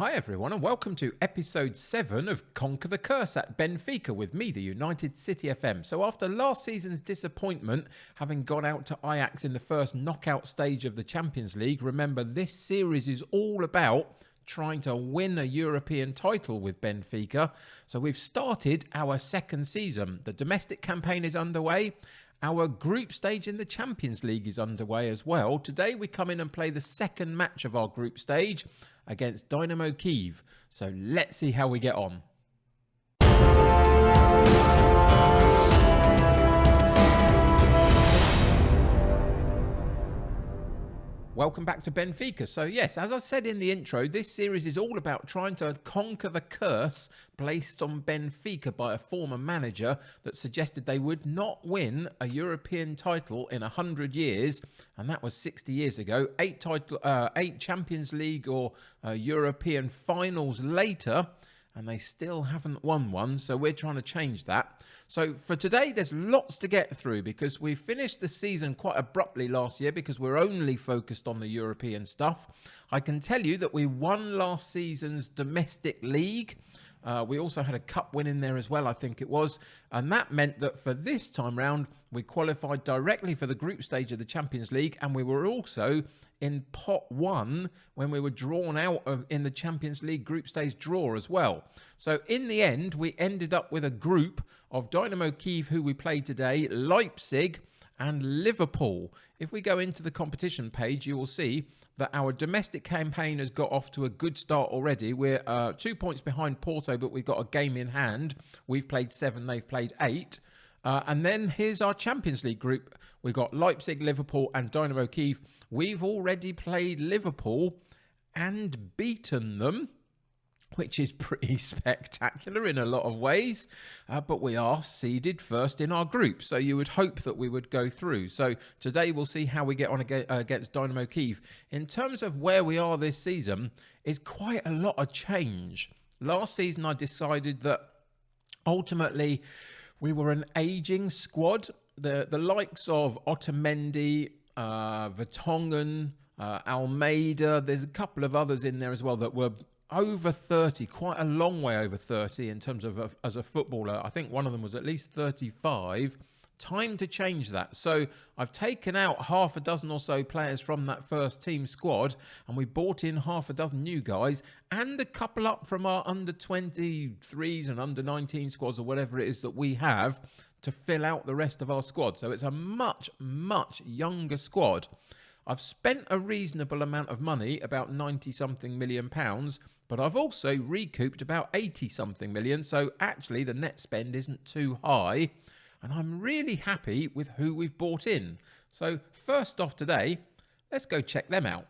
Hi everyone and welcome to episode 7 of Conquer the Curse at Benfica with me, the United City FM. So after last season's disappointment, having gone out to Ajax in the first knockout stage of the Champions League, remember this series is all about trying to win a European title with Benfica. So we've started our second season. The domestic campaign is underway. Our group stage in the Champions League is underway as well. Today we come in and play the second match of our group stage against Dynamo Kyiv. So let's see how we get on. Welcome back to Benfica. So yes, as I said in the intro, this series is all about trying to conquer the curse placed on Benfica by a former manager that suggested they would not win a European title in 100 years. And that was 60 years ago. 8 Champions League or European finals later, and they still haven't won one, so we're trying to change that. So for today, there's lots to get through because we finished the season quite abruptly last year because we're only focused on the European stuff. I can tell you that we won last season's domestic league. We also had a cup win in there as well, I think it was. And that meant that for this time round, we qualified directly for the group stage of the Champions League. And we were also in pot 1 when we were drawn out in the Champions League group stage draw as well. So in the end, we ended up with a group of Dynamo Kyiv, who we played today, Leipzig and Liverpool. If we go into the competition page, you will see that our domestic campaign has got off to a good start already. We're 2 points behind Porto, but we've got a game in hand. We've played 7, they've played 8. And then here's our Champions League group. We've got Leipzig, Liverpool and Dynamo Kyiv. We've already played Liverpool and beaten them, which is pretty spectacular in a lot of ways. But we are seeded first in our group, so you would hope that we would go through. So today we'll see how we get on against Dynamo Kyiv. In terms of where we are this season, is quite a lot of change. Last season I decided that ultimately we were an ageing squad. The likes of Otamendi, Vertonghen, Almeida, there's a couple of others in there as well that were over 30, quite a long way over 30 in terms of as a footballer. I think one of them was at least 35. Time to change that. So I've taken out half a dozen or so players from that first team squad, and we brought in half a dozen new guys and a couple up from our under 23s and under 19 squads or whatever it is that we have to fill out the rest of our squad. So it's a much, much younger squad. I've spent a reasonable amount of money, about 90-something million pounds, but I've also recouped about 80-something million. So actually the net spend isn't too high. And I'm really happy with who we've brought in. So first off today, let's go check them out.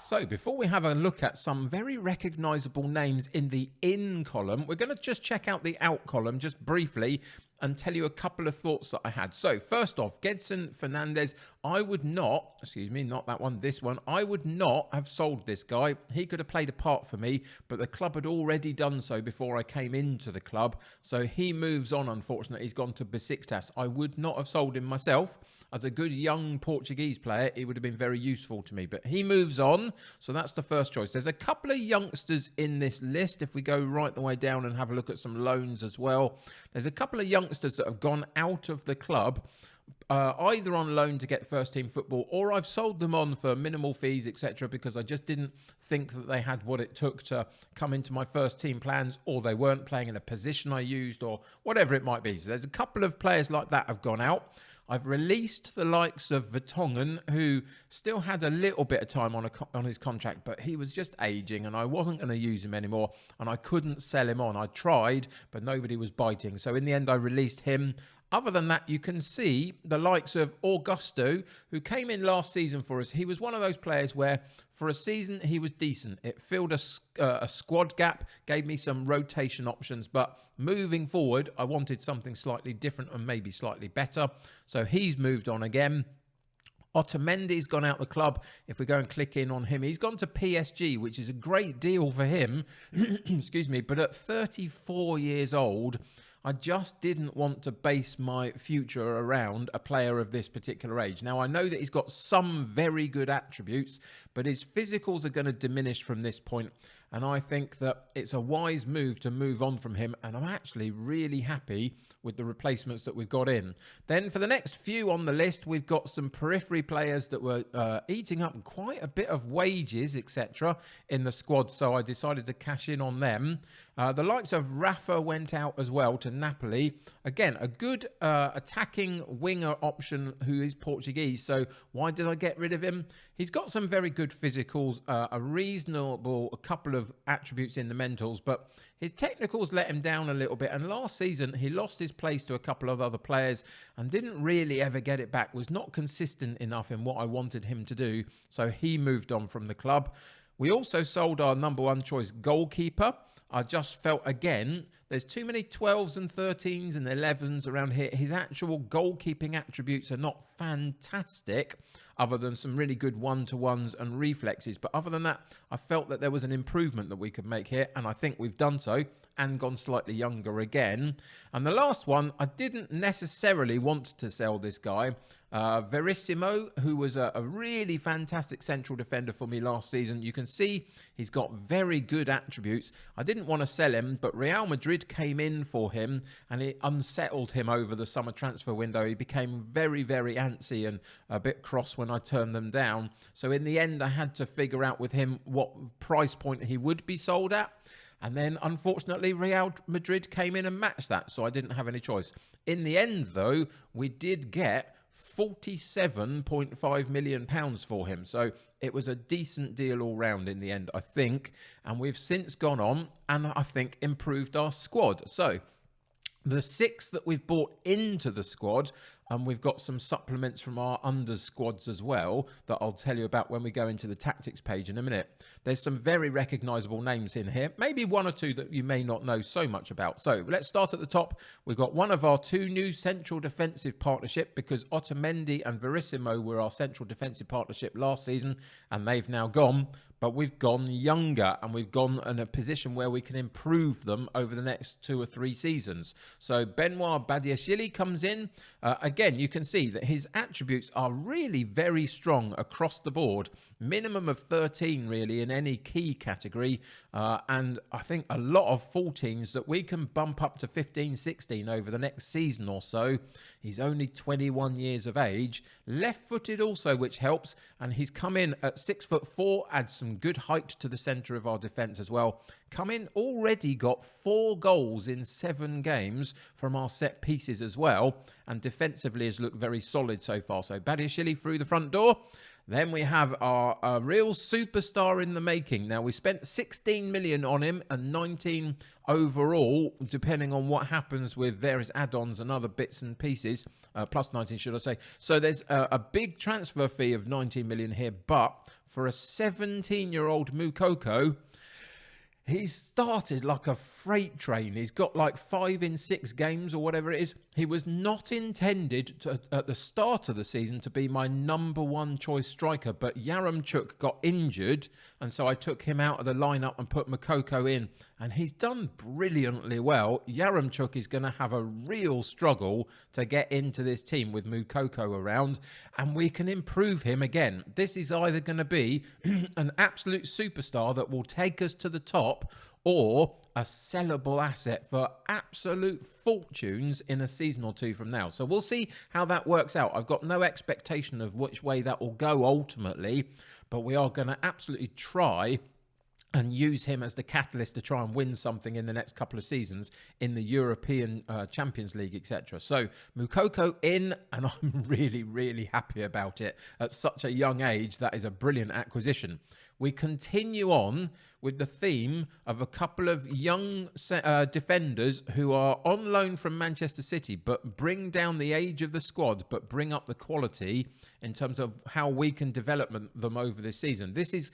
So before we have a look at some very recognisable names in the in column, we're going to just check out the out column just briefly and tell you a couple of thoughts that I had. So first off, Gedson Fernandes, I would not, not that one, this one, I would not have sold this guy. He could have played a part for me, but the club had already done so before I came into the club. So he moves on, unfortunately. He's gone to Besiktas. I would not have sold him myself. As a good young Portuguese player, it would have been very useful to me. But he moves on, so that's the first choice. There's a couple of youngsters in this list. If we go right the way down and have a look at some loans as well, there's a couple of youngsters that have gone out of the club, either on loan to get first team football, or I've sold them on for minimal fees, etc., because I just didn't think that they had what it took to come into my first team plans, or they weren't playing in a position I used, or whatever it might be. So there's a couple of players like that have gone out. I've released the likes of Vertonghen, who still had a little bit of time on his contract, but he was just aging and I wasn't going to use him anymore and I couldn't sell him on. I tried, but nobody was biting. So in the end, I released him. Other than that, you can see the likes of Augusto, who came in last season for us. He was one of those players where for a season, he was decent. It filled a squad gap, gave me some rotation options. But moving forward, I wanted something slightly different and maybe slightly better. So he's moved on again. Otamendi's gone out the club. If we go and click in on him, he's gone to PSG, which is a great deal for him. Excuse me. But at 34 years old, I just didn't want to base my future around a player of this particular age. Now, I know that he's got some very good attributes, but his physicals are going to diminish from this point. And I think that it's a wise move to move on from him. And I'm actually really happy with the replacements that we've got in. Then for the next few on the list, we've got some periphery players that were eating up quite a bit of wages, etc. in the squad. So I decided to cash in on them. The likes of Rafa went out as well to Napoli. Again, a good attacking winger option who is Portuguese. So why did I get rid of him? He's got some very good physicals, a couple of attributes in the mentals, but his technicals let him down a little bit. And last season, he lost his place to a couple of other players and didn't really ever get it back, was not consistent enough in what I wanted him to do. So he moved on from the club. We also sold our number one choice goalkeeper. I just felt, again, there's too many 12s and 13s and 11s around here. His actual goalkeeping attributes are not fantastic, other than some really good one-to-ones and reflexes. But other than that, I felt that there was an improvement that we could make here, and I think we've done so and gone slightly younger again. And the last one, I didn't necessarily want to sell this guy. Verissimo, who was a really fantastic central defender for me last season. You can see he's got very good attributes. I didn't want to sell him, but Real Madrid came in for him and it unsettled him over the summer transfer window. He became very, very antsy and a bit cross when I turned them down. So in the end, I had to figure out with him what price point he would be sold at. And then, unfortunately, Real Madrid came in and matched that, so I didn't have any choice. In the end, though, we did get £47.5 million for him. So it was a decent deal all round in the end, I think. And we've since gone on and I think improved our squad. So the 6 that we've brought into the squad, and we've got some supplements from our under squads as well that I'll tell you about when we go into the tactics page in a minute. There's some very recognisable names in here, maybe one or two that you may not know so much about. So let's start at the top. We've got one of our 2 new central defensive partnership, because Otamendi and Verissimo were our central defensive partnership last season and they've now gone. But we've gone younger and we've gone in a position where we can improve them over the next 2 or 3 seasons. So Benoit Badiashile comes in. Again, you can see that his attributes are really very strong across the board. Minimum of 13 really in any key category. And I think a lot of 14s that we can bump up to 15, 16 over the next season or so. He's only 21 years of age. Left-footed also, which helps. And he's come in at 6'4", adds some good height to the centre of our defence as well. Come in, already got 4 goals in 7 games from our set pieces as well. And defensively has looked very solid so far. So Badiashile through the front door. Then we have our real superstar in the making. Now, we spent 16 million on him and 19 overall, depending on what happens with various add-ons and other bits and pieces. Plus 19, should I say. So there's a big transfer fee of 19 million here. But for a 17-year-old Moukoko, he's started like a freight train. He's got like 5 in 6 games or whatever it is. He was not intended to, at the start of the season, to be my number one choice striker, but Yaremchuk got injured, and so I took him out of the lineup and put Moukoko in, and he's done brilliantly well. Yaremchuk is going to have a real struggle to get into this team with Moukoko around, and we can improve him again. This is either going to be an absolute superstar that will take us to the top, or a sellable asset for absolute fortunes in a season or 2 from now. So we'll see how that works out. I've got no expectation of which way that will go ultimately, but we are going to absolutely try and use him as the catalyst to try and win something in the next couple of seasons in the European Champions League, etc. So Moukoko in, and I'm really, really happy about it. At such a young age, that is a brilliant acquisition. We continue on with the theme of a couple of young defenders who are on loan from Manchester City, but bring down the age of the squad, but bring up the quality in terms of how we can develop them over this season. This is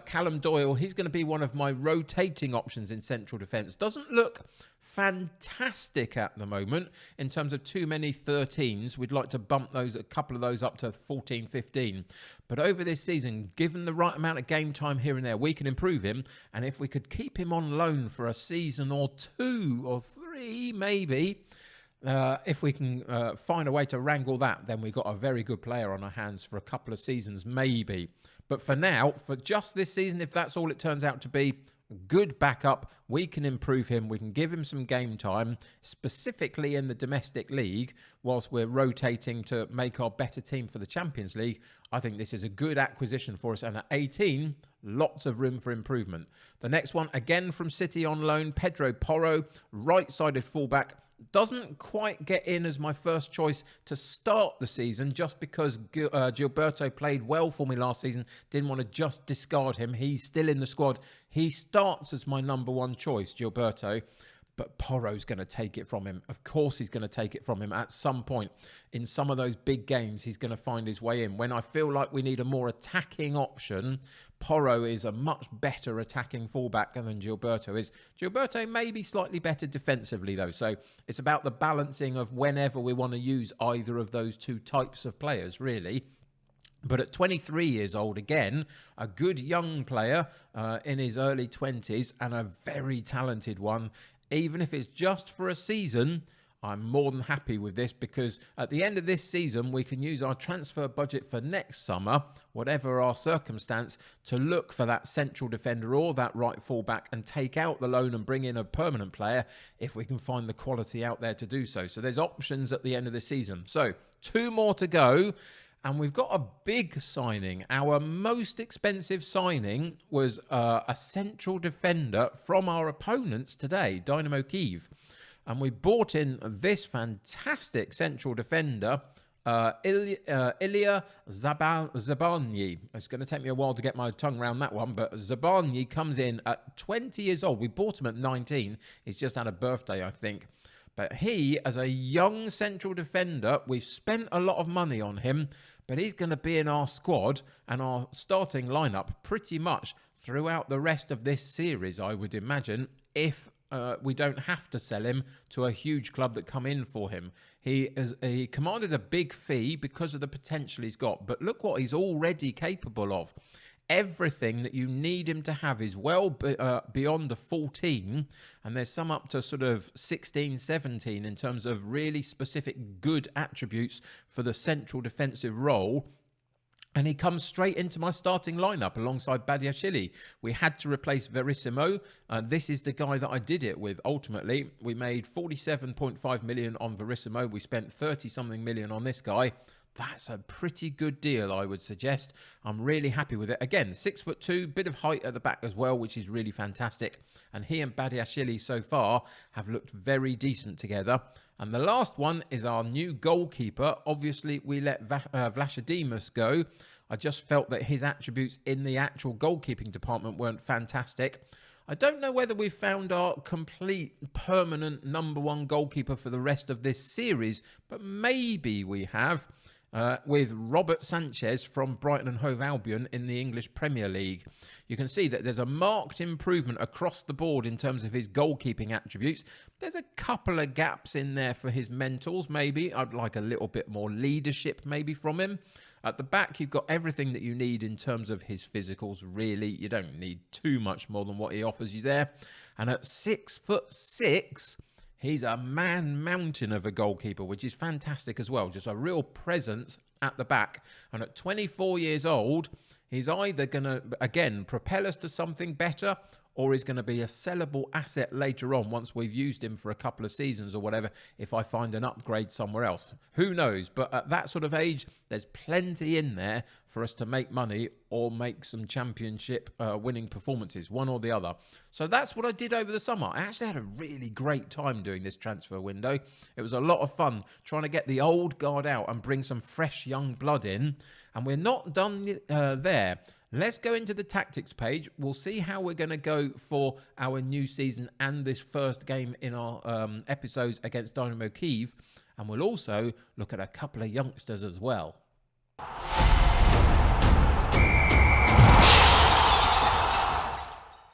Callum Doyle. He's going to be one of my rotating options in central defence. Doesn't look fantastic at the moment in terms of too many 13s. We'd like to bump a couple of those up to 14, 15. But over this season, given the right amount of game time here and there, we can improve him. And if we could keep him on loan for a season or 2 or 3 3, maybe. If we can find a way to wrangle that, then we've got a very good player on our hands for a couple of seasons, maybe. But for now, for just this season, if that's all it turns out to be, good backup. We can improve him. We can give him some game time, specifically in the domestic league, whilst we're rotating to make our better team for the Champions League. I think this is a good acquisition for us. And at 18, lots of room for improvement. The next one, again from City on loan, Pedro Porro, right-sided fullback. Doesn't quite get in as my first choice to start the season just because Gilberto played well for me last season. Didn't want to just discard him. He's still in the squad. He starts as my number one choice, Gilberto. But Porro's going to take it from him. Of course he's going to take it from him at some point. In some of those big games, he's going to find his way in. When I feel like we need a more attacking option, Porro is a much better attacking fullback than Gilberto is. Gilberto may be slightly better defensively, though. So it's about the balancing of whenever we want to use either of those two types of players, really. But at 23 years old, again, a good young player in his early 20s and a very talented one. Even if it's just for a season, I'm more than happy with this because at the end of this season, we can use our transfer budget for next summer, whatever our circumstance, to look for that central defender or that right fullback and take out the loan and bring in a permanent player if we can find the quality out there to do so. So there's options at the end of the season. So 2 more to go. And we've got a big signing. Our most expensive signing was a central defender from our opponents today, Dynamo Kyiv. And we bought in this fantastic central defender, Ilya Zabarnyi. It's going to take me a while to get my tongue around that one, but Zabarnyi comes in at 20 years old. We bought him at 19. He's just had a birthday, I think. But he, as a young central defender, we've spent a lot of money on him, but he's going to be in our squad and our starting lineup pretty much throughout the rest of this series, I would imagine, if we don't have to sell him to a huge club that come in for him. He commanded a big fee because of the potential he's got, but look what he's already capable of. Everything that you need him to have is well beyond the 14, and there's some up to sort of 16, 17 in terms of really specific good attributes for the central defensive role. And he comes straight into my starting lineup alongside Badiashile. We had to replace Verissimo. This is the guy that I did it with, ultimately. We made 47.5 million on Verissimo. We spent 30-something million on this guy. That's a pretty good deal, I would suggest. I'm really happy with it. Again, 6'2", bit of height at the back as well, which is really fantastic. And he and Badiashile so far have looked very decent together. And the last one is our new goalkeeper. Obviously, we let Vlachodimos go. I just felt that his attributes in the actual goalkeeping department weren't fantastic. I don't know whether we've found our complete permanent number one goalkeeper for the rest of this series, but maybe we have. With Robert Sanchez from Brighton and Hove Albion in the English Premier League. You can see that there's a marked improvement across the board in terms of his goalkeeping attributes. There's a couple of gaps in there for his mentals, maybe. I'd like a little bit more leadership maybe from him. At the back, you've got everything that you need in terms of his physicals, really. You don't need too much more than what he offers you there. And at 6'6", he's a man-mountain of a goalkeeper, which is fantastic as well. Just a real presence at the back. And at 24 years old, he's either going to, again, propel us to something better, or he's going to be a sellable asset later on once we've used him for a couple of seasons or whatever, if I find an upgrade somewhere else. Who knows? But at that sort of age, there's plenty in there for us to make money or make some championship winning performances, one or the other. So that's what I did over the summer. I actually had a really great time doing this transfer window. It was a lot of fun trying to get the old guard out and bring some fresh young blood in. And we're not done there. Let's go into the tactics page. We'll see how we're going to go for our new season and this first game in our episodes against Dynamo Kyiv. And we'll also look at a couple of youngsters as well.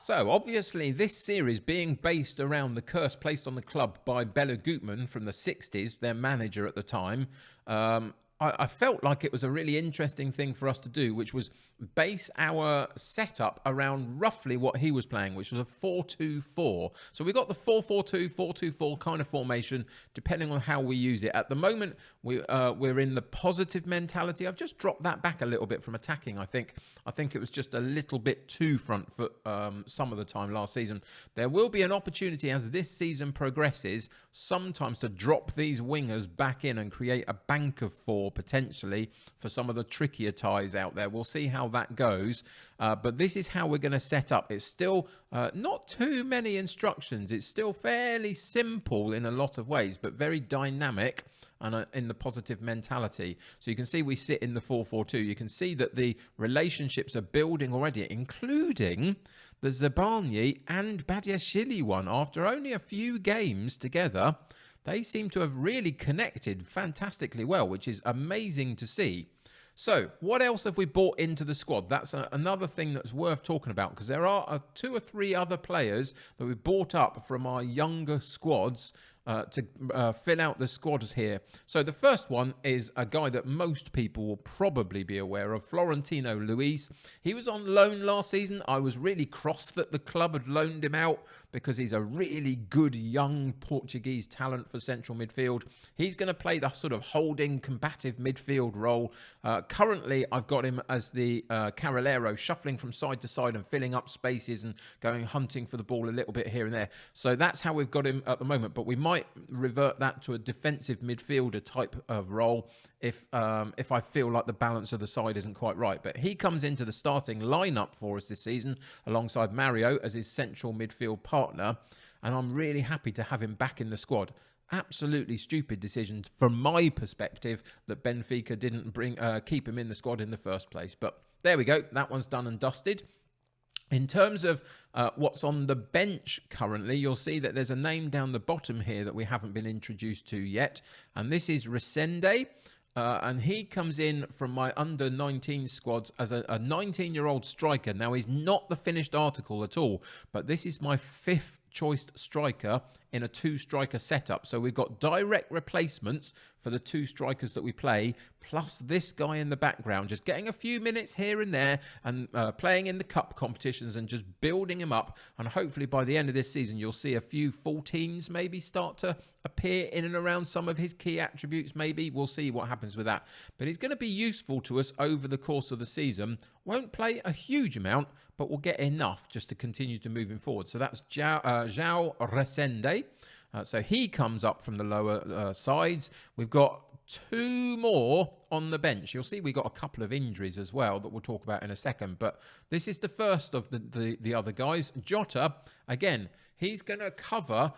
So, obviously, this series being based around the curse placed on the club by Bela Gutmann from the 60s, their manager at the time, I felt like it was a really interesting thing for us to do, which was base our setup around roughly what he was playing, which was a 4-2-4. So we got the 4-4-2, 4-2-4 kind of formation, depending on how we use it. At the moment, we're in the positive mentality. I've just dropped that back a little bit from attacking, I think. I think it was just a little bit too front foot some of the time last season. There will be an opportunity as this season progresses, sometimes to drop these wingers back in and create a bank of four potentially for some of the trickier ties out there. We'll see how that goes. But this is how we're going to set up. It's still not too many instructions. It's still fairly simple in a lot of ways, but very dynamic and in the positive mentality. So you can see we sit in the 4-4-2. You can see that the relationships are building already, including the Zabarnyi and Badiashile one. After only a few games together, they seem to have really connected fantastically well, which is amazing to see. So, what else have we brought into the squad? That's another thing that's worth talking about, because there are 2 or 3 other players that we brought up from our younger squads to fill out the squads here. So the first one is a guy that most people will probably be aware of, Florentino Luis. He was on loan last season. I was really cross that the club had loaned him out because he's a really good young Portuguese talent for central midfield. He's going to play the sort of holding, combative midfield role. Currently, I've got him as the Carrilero, shuffling from side to side and filling up spaces and going hunting for the ball a little bit here and there. So that's how we've got him at the moment. But we might revert that to a defensive midfielder type of role if I feel like the balance of the side isn't quite right. But he comes into the starting lineup for us this season alongside Mario as his central midfield partner, and I'm really happy to have him back in the squad. Absolutely stupid decision from my perspective that Benfica didn't keep him in the squad in the first place. But there we go. That one's done and dusted. In terms of what's on the bench currently, you'll see that there's a name down the bottom here that we haven't been introduced to yet. And this is Resende. And he comes in from my under-19 squads as a 19-year-old striker. Now, he's not the finished article at all, but this is my 5th choice striker in a 2-striker setup. So we've got direct replacements for the 2 strikers that we play, plus this guy in the background, just getting a few minutes here and there and playing in the cup competitions and just building him up. And hopefully by the end of this season, you'll see a few 14s maybe start to appear in and around some of his key attributes. Maybe we'll see what happens with that. But he's going to be useful to us over the course of the season. Won't play a huge amount, but we'll get enough just to continue to move him forward. So that's João Resende. So he comes up from the lower sides. We've got 2 more on the bench. You'll see we got a couple of injuries as well that we'll talk about in a second. But this is the first of the other guys. Jota, again, he's going to cover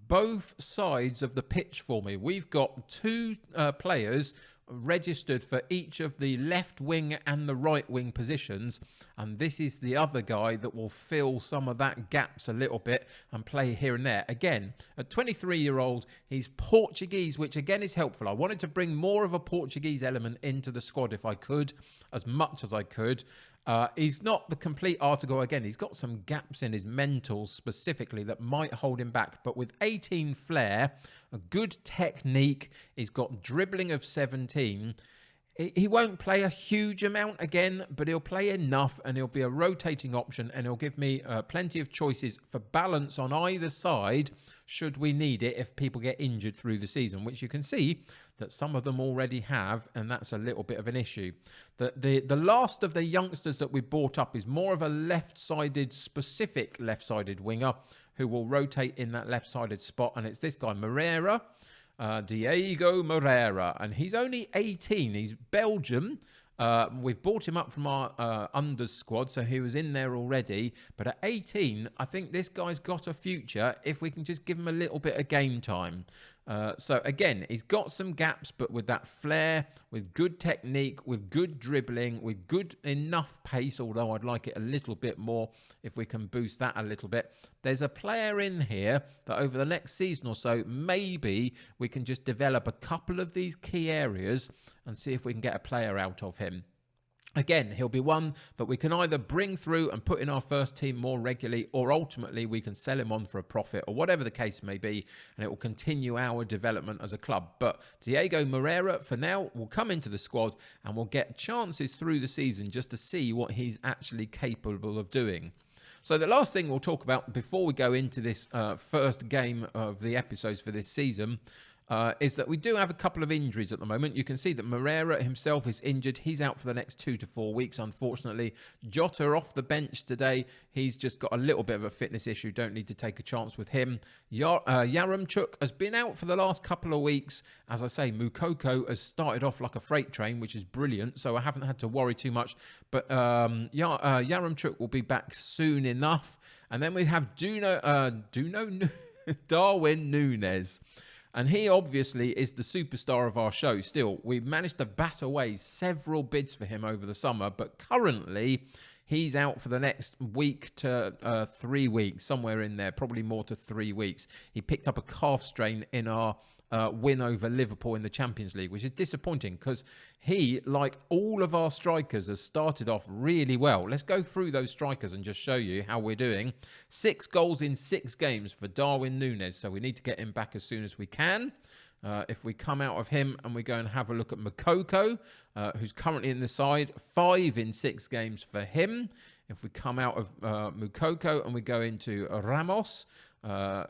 both sides of the pitch for me. We've got 2 players registered for each of the left wing and the right wing positions, and this is the other guy that will fill some of that gaps a little bit and play here and there. Again, a 23-year-old, he's Portuguese, which again is helpful. I wanted to bring more of a Portuguese element into the squad if I could, as much as I could. He's not the complete article. Again, he's got some gaps in his mentals specifically that might hold him back. But with 18 flair, a good technique, he's got dribbling of 17. He won't play a huge amount again, but he'll play enough and he'll be a rotating option and he'll give me plenty of choices for balance on either side should we need it if people get injured through the season, which you can see that some of them already have, and that's a little bit of an issue. The last of the youngsters that we brought up is more of a left-sided, specific left-sided winger who will rotate in that left-sided spot, and it's this guy, Moreira. Diego Moreira, and he's only 18. He's Belgium. We've brought him up from our unders squad, so he was in there already. But at 18, I think this guy's got a future if we can just give him a little bit of game time. So again, he's got some gaps, but with that flair, with good technique, with good dribbling, with good enough pace, although I'd like it a little bit more if we can boost that a little bit. There's a player in here that over the next season or so, maybe we can just develop a couple of these key areas and see if we can get a player out of him. Again, he'll be one that we can either bring through and put in our first team more regularly, or ultimately we can sell him on for a profit, or whatever the case may be, and it will continue our development as a club. But Diego Moreira, for now, will come into the squad and will get chances through the season just to see what he's actually capable of doing. So the last thing we'll talk about before we go into this first game of the episodes for this season is that we do have a couple of injuries at the moment. You can see that Moreira himself is injured. He's out for the next 2 to 4 weeks, unfortunately. Jota off the bench today. He's just got a little bit of a fitness issue. Don't need to take a chance with him. Yaremchuk has been out for the last couple of weeks. As I say, Moukoko has started off like a freight train, which is brilliant, so I haven't had to worry too much. But Yaremchuk will be back soon enough. And then we have Darwin Nunes. And he obviously is the superstar of our show. Still, we've managed to bat away several bids for him over the summer, but currently he's out for the next week to 3 weeks, somewhere in there, probably more to 3 weeks. He picked up a calf strain in our win over Liverpool in the Champions League, which is disappointing because he, like all of our strikers, has started off really well. Let's go through those strikers and just show you how we're doing. 6 goals in 6 games for Darwin Nunes, so we need to get him back as soon as we can. If we come out of him and we go and have a look at Moukoko, who's currently in the side, 5 in 6 games for him. If we come out of Moukoko and we go into Ramos,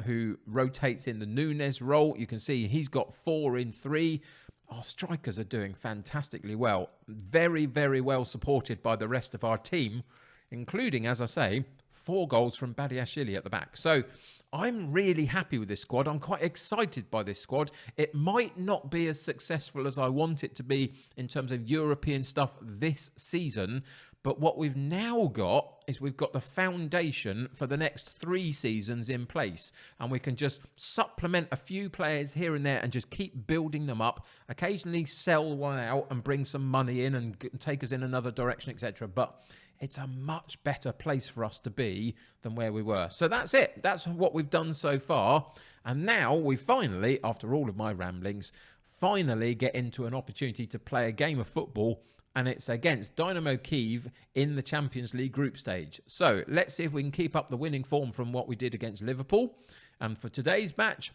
who rotates in the Nunes role, you can see he's got 4 in 3. Our strikers are doing fantastically well. Very, very well supported by the rest of our team, including, as I say, 4 goals from Badiashile at the back. So I'm really happy with this squad. I'm quite excited by this squad. It might not be as successful as I want it to be in terms of European stuff this season, but what we've now got is we've got the foundation for the next 3 seasons in place. And we can just supplement a few players here and there and just keep building them up. Occasionally sell one out and bring some money in and take us in another direction, etc. But it's a much better place for us to be than where we were. So that's it. That's what we've done so far. And now we finally, after all of my ramblings, finally get into an opportunity to play a game of football, and it's against Dynamo Kyiv in the Champions League group stage. So let's see if we can keep up the winning form from what we did against Liverpool. And for today's match,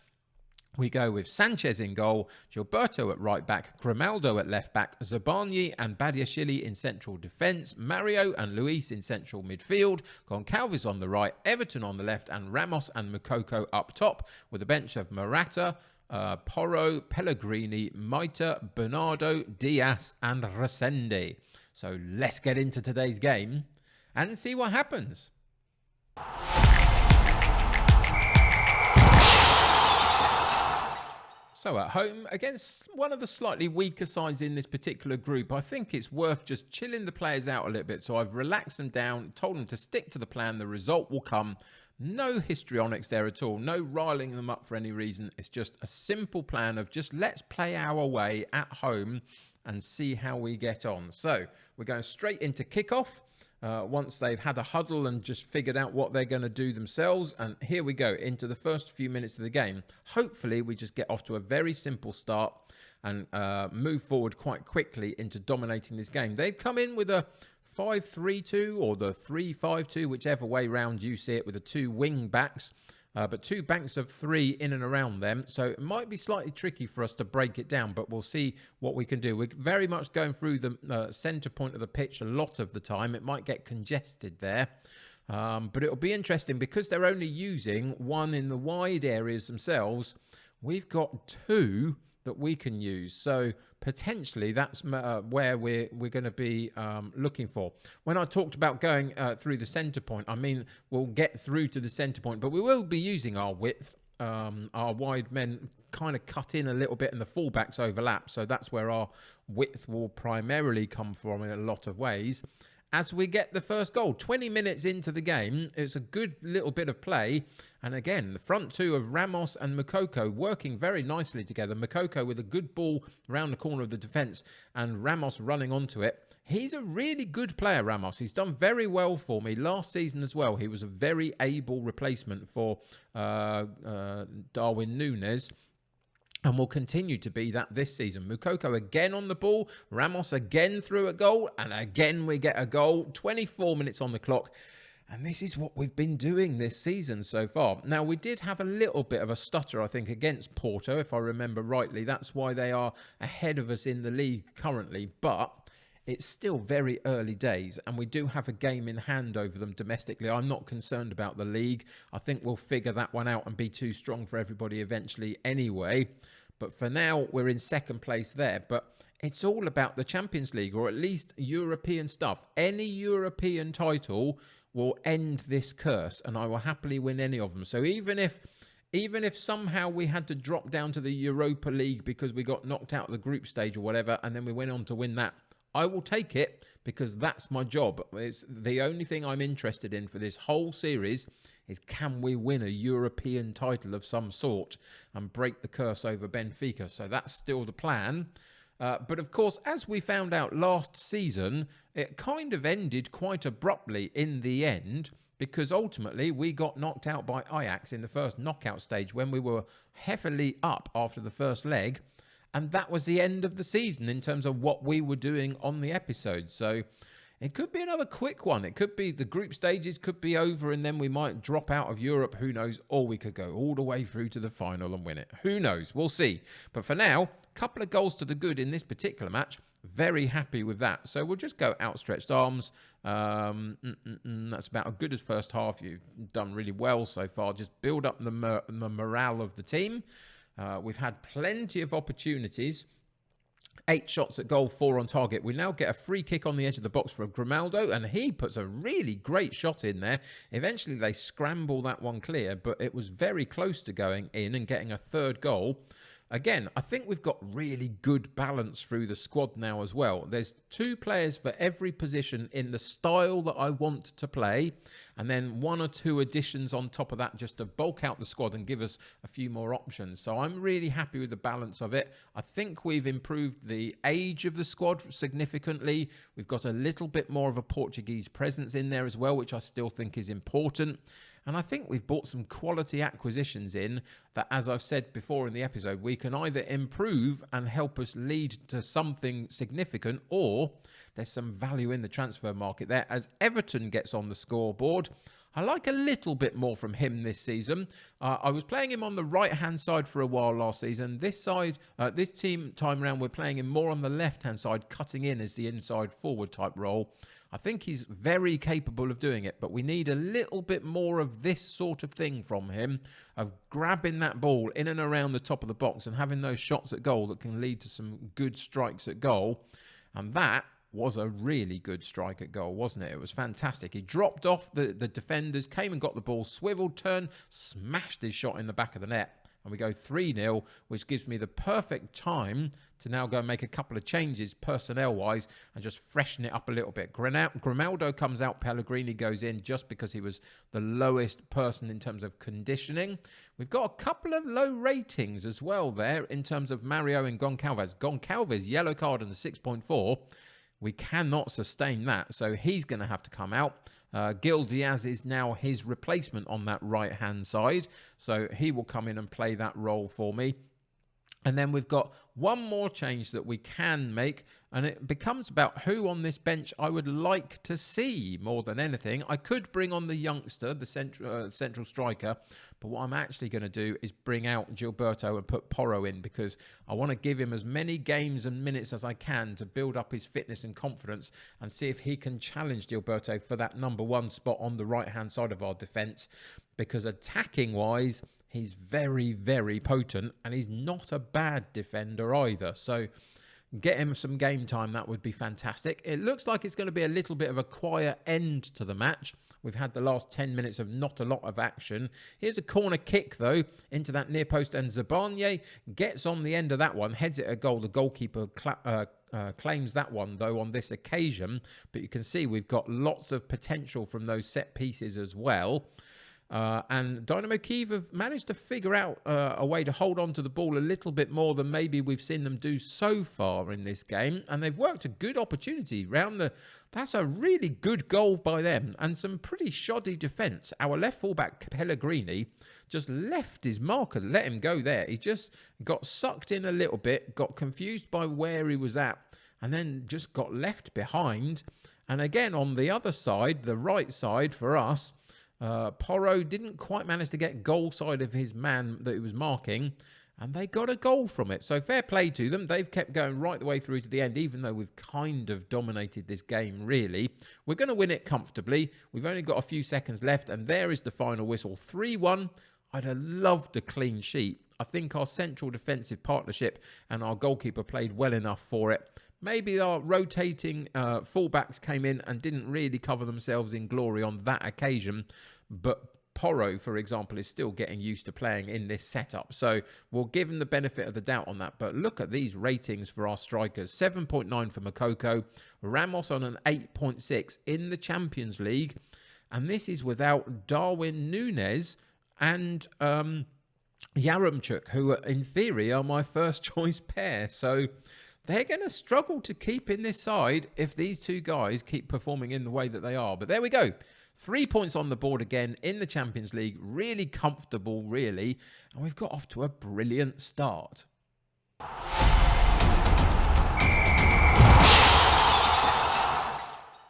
we go with Sanchez in goal, Gilberto at right back, Grimaldo at left back, Zabarnyi and Badiashile in central defence, Mario and Luis in central midfield, Goncalves on the right, Everton on the left, and Ramos and Moukoko up top, with a bench of Morata, Porro, Pellegrini, Maita, Bernardo, Diaz and Resende. So let's get into today's game and see what happens. So at home, against one of the slightly weaker sides in this particular group, I think it's worth just chilling the players out a little bit. So I've relaxed them down, told them to stick to the plan. The result will come. No histrionics there at all. No riling them up for any reason. It's just a simple plan of just let's play our way at home and see how we get on. So we're going straight into kickoff. Once they've had a huddle and just figured out what they're going to do themselves. And here we go into the first few minutes of the game. Hopefully we just get off to a very simple start and move forward quite quickly into dominating this game. They've come in with a 5-3-2 or the 3-5-2, whichever way round you see it, with the 2 wing backs. But 2 banks of 3 in and around them. So it might be slightly tricky for us to break it down, but we'll see what we can do. We're very much going through the centre point of the pitch a lot of the time. It might get congested there. But it'll be interesting because they're only using 1 in the wide areas themselves. We've got 2 that we can use. So potentially that's where we're going to be looking for. When I talked about going through the centre point, I mean, we'll get through to the centre point, but we will be using our width. Our wide men kind of cut in a little bit and the fullbacks overlap. So that's where our width will primarily come from in a lot of ways. As we get the first goal, 20 minutes into the game, it's a good little bit of play. And again, the front 2 of Ramos and Moukoko working very nicely together. Moukoko with a good ball around the corner of the defence and Ramos running onto it. He's a really good player, Ramos. He's done very well for me last season as well. He was a very able replacement for Darwin Nunes. and will continue to be that this season. Moukoko again on the ball, Ramos again through a goal, and again we get a goal. 24 minutes on the clock. And this is what we've been doing this season so far. Now, we did have a little bit of a stutter, I think, against Porto, if I remember rightly. That's why they are ahead of us in the league currently. But it's still very early days, and we do have a game in hand over them domestically. I'm not concerned about the league. I think we'll figure that one out and be too strong for everybody eventually anyway. But for now, we're in second place there. But it's all about the Champions League, or at least European stuff. Any European title will end this curse, and I will happily win any of them. So even if somehow we had to drop down to the Europa League because we got knocked out of the group stage or whatever, and then we went on to win that, I will take it, because that's my job. It's the only thing I'm interested in for this whole series is, can we win a European title of some sort and break the curse over Benfica? So that's still the plan. But of course, as we found out last season, it kind of ended quite abruptly in the end, because ultimately we got knocked out by Ajax in the first knockout stage when we were heavily up after the first leg. And that was the end of the season in terms of what we were doing on the episode. So it could be another quick one. It could be the group stages could be over and then we might drop out of Europe. Who knows? Or we could go all the way through to the final and win it. Who knows? We'll see. But for now, a couple of goals to the good in this particular match. Very happy with that. So we'll just go outstretched arms. That's about as good as first half. You've done really well so far. Just build up the morale of the team. We've had plenty of opportunities. 8 shots at goal, 4 on target. We now get a free kick on the edge of the box for Grimaldo, and he puts a really great shot in there. Eventually, they scramble that one clear, but it was very close to going in and getting a third goal. Again, I think we've got really good balance through the squad now as well. There's 2 players for every position in the style that I want to play, and then 1 or 2 additions on top of that just to bulk out the squad and give us a few more options. So I'm really happy with the balance of it. I think we've improved the age of the squad significantly. We've got a little bit more of a Portuguese presence in there as well, which I still think is important. And I think we've brought some quality acquisitions in that, as I've said before in the episode, we can either improve and help us lead to something significant, or there's some value in the transfer market there. As Everton gets on the scoreboard, I like a little bit more from him this season. I was playing him on the right-hand side for a while last season. This team time round, we're playing him more on the left-hand side, cutting in as the inside forward type role. I think he's very capable of doing it, but we need a little bit more of this sort of thing from him, of grabbing that ball in and around the top of the box and having those shots at goal that can lead to some good strikes at goal. And that was a really good strike at goal, wasn't it? It was fantastic. He dropped off the defenders, came and got the ball, swiveled, turned, smashed his shot in the back of the net. And we go 3-0, which gives me the perfect time to now go and make a couple of changes personnel-wise and just freshen it up a little bit. Grimaldo comes out, Pellegrini goes in just because he was the lowest person in terms of conditioning. We've got a couple of low ratings as well there in terms of Mario and Goncalves. Goncalves, yellow card and 6.4. We cannot sustain that, so he's going to have to come out. Gil Diaz is now his replacement on that right-hand side, so he will come in and play that role for me. And then we've got one more change that we can make, and it becomes about who on this bench I would like to see more than anything. I could bring on the youngster, the central striker, but what I'm actually going to do is bring out Gilberto and put Porro in, because I want to give him as many games and minutes as I can to build up his fitness and confidence and see if he can challenge Gilberto for that number 1 spot on the right-hand side of our defence, because attacking-wise, he's very, very potent, and he's not a bad defender either. So get him some game time, that would be fantastic. It looks like it's going to be a little bit of a quiet end to the match. We've had the last 10 minutes of not a lot of action. Here's a corner kick, though, into that near post, and Zabanye gets on the end of that one, heads it a goal. The goalkeeper claims that one, though, on this occasion. But you can see we've got lots of potential from those set pieces as well. And Dynamo Kyiv have managed to figure out a way to hold on to the ball a little bit more than maybe we've seen them do so far in this game. And they've worked a good opportunity round the... That's a really good goal by them and some pretty shoddy defence. Our left fullback, Pellegrini, just left his marker, let him go there. He just got sucked in a little bit, got confused by where he was at, and then just got left behind. And again, on the other side, the right side for us, Porro didn't quite manage to get goal side of his man that he was marking, and they got a goal from it. So fair play to them. They've kept going right the way through to the end, even though we've kind of dominated this game, really. We're going to win it comfortably. We've only got a few seconds left, and there is the final whistle. 3-1. I'd have loved a clean sheet. I think our central defensive partnership and our goalkeeper played well enough for it. Maybe our rotating fullbacks came in and didn't really cover themselves in glory on that occasion. But Porro, for example, is still getting used to playing in this setup. So we'll give him the benefit of the doubt on that. But look at these ratings for our strikers. 7.9 for Makoko. Ramos on an 8.6 in the Champions League. And this is without Darwin Nunes and Yaremchuk, who in theory are my first choice pair. So they're going to struggle to keep in this side if these two guys keep performing in the way that they are. But there we go. 3 points on the board again in the Champions League. Really comfortable, really. And we've got off to a brilliant start.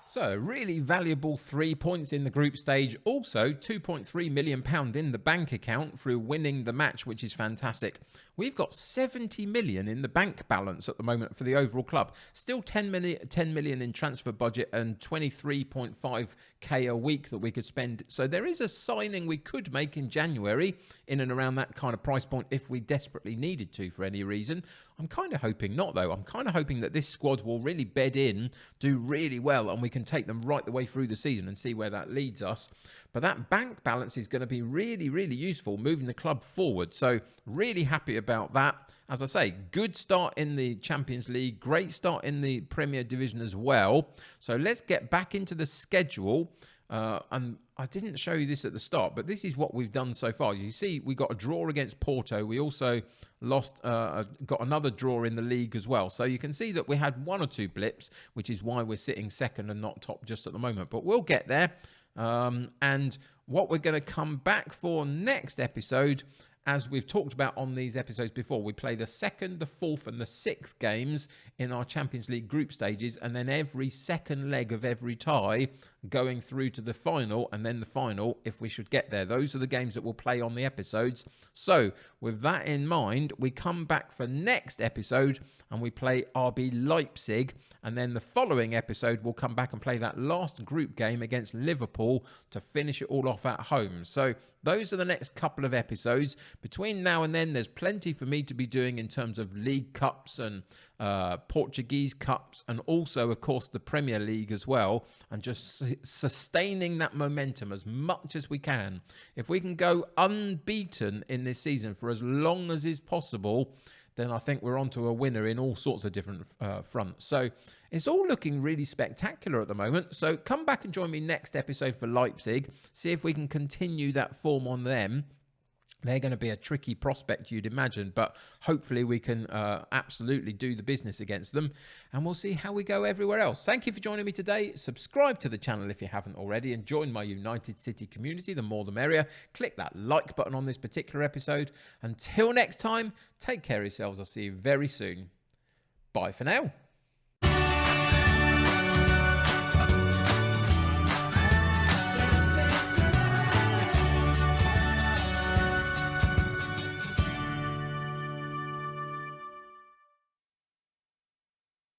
So, really valuable 3 points in the group stage. Also, £2.3 million in the bank account through winning the match, which is fantastic. We've got 70 million in the bank balance at the moment for the overall club. Still 10 million in transfer budget and 23.5k a week that we could spend. So there is a signing we could make in January in and around that kind of price point if we desperately needed to for any reason. I'm kind of hoping not, though. I'm kind of hoping that this squad will really bed in, do really well, and we can take them right the way through the season and see where that leads us. But that bank balance is going to be really, really useful moving the club forward. So really happy about that. As I say, good start in the Champions League, great start in the Premier Division as well. So let's get back into the schedule. And I didn't show you this at the start, but this is what we've done so far. You see, we got a draw against Porto. We also got another draw in the league as well. So you can see that we had one or two blips, which is why we're sitting second and not top just at the moment. But we'll get there. And what we're going to come back for next episode, as we've talked about on these episodes before, we play the 2nd, the 4th and the 6th games in our Champions League group stages, and then every second leg of every tie going through to the final, and then the final if we should get there. Those are the games that we'll play on the episodes. So with that in mind, we come back for next episode and we play RB Leipzig, and then the following episode we'll come back and play that last group game against Liverpool to finish it all off at home. So those are the next couple of episodes. Between now and then, there's plenty for me to be doing in terms of League Cups and Portuguese Cups, and also, of course, the Premier League as well, and just sustaining that momentum as much as we can. If we can go unbeaten in this season for as long as is possible, then I think we're onto a winner in all sorts of different fronts. So it's all looking really spectacular at the moment. So come back and join me next episode for Leipzig. See if we can continue that form on them. They're going to be a tricky prospect, you'd imagine, but hopefully we can absolutely do the business against them, and we'll see how we go everywhere else. Thank you for joining me today. Subscribe to the channel if you haven't already, and join my United City community. The more the merrier. Click that like button on this particular episode. Until next time, take care of yourselves. I'll see you very soon. Bye for now.